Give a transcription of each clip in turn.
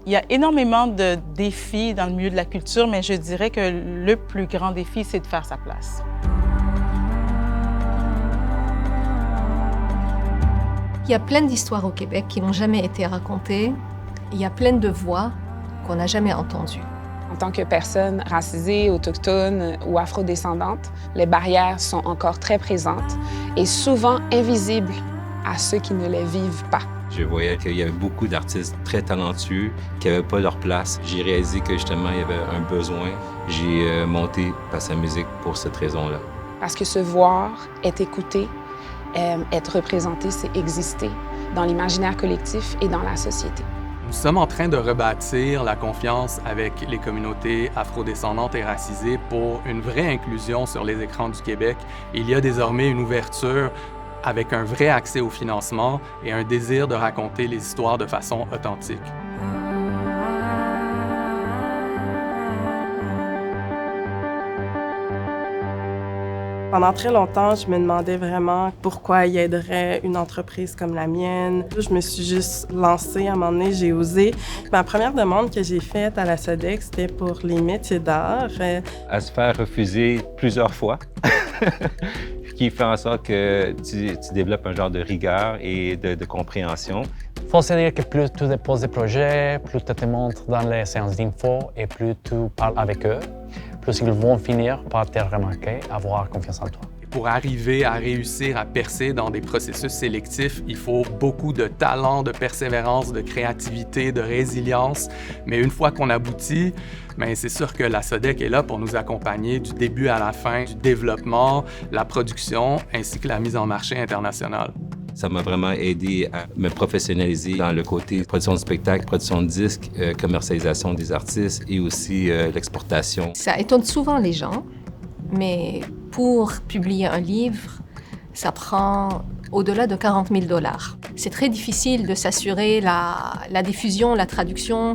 Il y a énormément de défis dans le milieu de la culture, mais je dirais que le plus grand défi, c'est de faire sa place. Il y a plein d'histoires au Québec qui n'ont jamais été racontées. Il y a plein de voix qu'on n'a jamais entendues. En tant que personne racisée, autochtone ou afrodescendante, les barrières sont encore très présentes et souvent invisibles à ceux qui ne les vivent pas. Je voyais qu'il y avait beaucoup d'artistes très talentueux qui n'avaient pas leur place. J'ai réalisé que justement, il y avait un besoin. J'ai monté Passe la musique pour cette raison-là. Parce que se voir, être écouté, être représenté, c'est exister dans l'imaginaire collectif et dans la société. Nous sommes en train de rebâtir la confiance avec les communautés afrodescendantes et racisées pour une vraie inclusion sur les écrans du Québec. Il y a désormais une ouverture avec un vrai accès au financement et un désir de raconter les histoires de façon authentique. Pendant très longtemps, je me demandais vraiment pourquoi il aiderait une entreprise comme la mienne. Je me suis juste lancée. À un moment donné, j'ai osé. Ma première demande que j'ai faite à la SODEC, c'était pour les métiers d'art. À se faire refuser plusieurs fois, ce qui fait en sorte que tu développes un genre de rigueur et de compréhension. Il faut se dire que plus tu déposes des projets, plus tu te montres dans les séances d'info et plus tu parles avec eux, plus ils vont finir par te remarquer, avoir confiance en toi. Pour arriver à réussir à percer dans des processus sélectifs, il faut beaucoup de talent, de persévérance, de créativité, de résilience. Mais une fois qu'on aboutit, c'est sûr que la SODEC est là pour nous accompagner du début à la fin, du développement, la production, ainsi que la mise en marché internationale. Ça m'a vraiment aidé à me professionnaliser dans le côté production de spectacles, production de disques, commercialisation des artistes et aussi l'exportation. Ça étonne souvent les gens, mais pour publier un livre, ça prend au-delà de 40 000 $. C'est très difficile de s'assurer la diffusion, la traduction,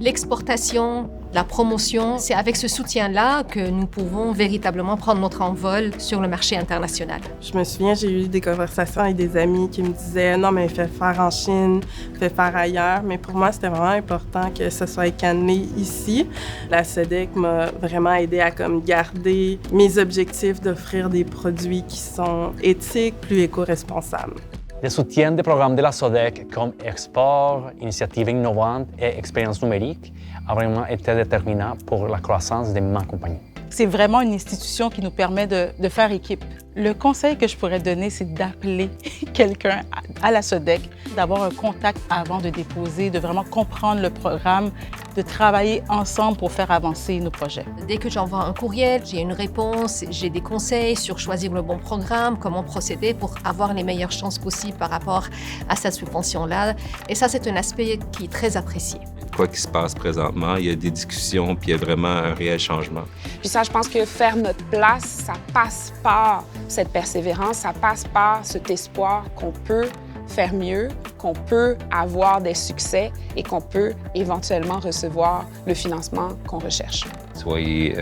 l'exportation, la promotion. C'est avec ce soutien-là que nous pouvons véritablement prendre notre envol sur le marché international. Je me souviens, j'ai eu des conversations avec des amis qui me disaient « Non, mais fais faire en Chine, fais faire ailleurs ». Mais pour moi, c'était vraiment important que ce soit canné ici. La SODEC m'a vraiment aidé à garder mes objectifs d'offrir des produits qui sont éthiques, plus éco-responsables. Le soutien des programmes de la SODEC comme Export, Initiative innovante et Expérience numérique a vraiment été déterminant pour la croissance de ma compagnie. C'est vraiment une institution qui nous permet de faire équipe. Le conseil que je pourrais donner, c'est d'appeler quelqu'un à la SODEC, d'avoir un contact avant de déposer, de vraiment comprendre le programme, de travailler ensemble pour faire avancer nos projets. Dès que j'envoie un courriel, j'ai une réponse, j'ai des conseils sur choisir le bon programme, comment procéder pour avoir les meilleures chances possibles par rapport à cette subvention-là. Et ça, c'est un aspect qui est très apprécié. Quoi qu'il se passe présentement, il y a des discussions puis il y a vraiment un réel changement. Puis ça, je pense que faire notre place, ça passe par cette persévérance, ça passe par cet espoir qu'on peut faire mieux, qu'on peut avoir des succès et qu'on peut éventuellement recevoir le financement qu'on recherche. Soyez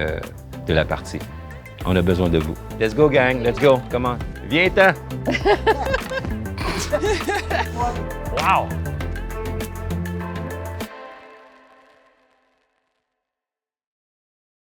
de la partie. On a besoin de vous. Let's go, gang. Let's go. Come on. Viens-t'en. Wow!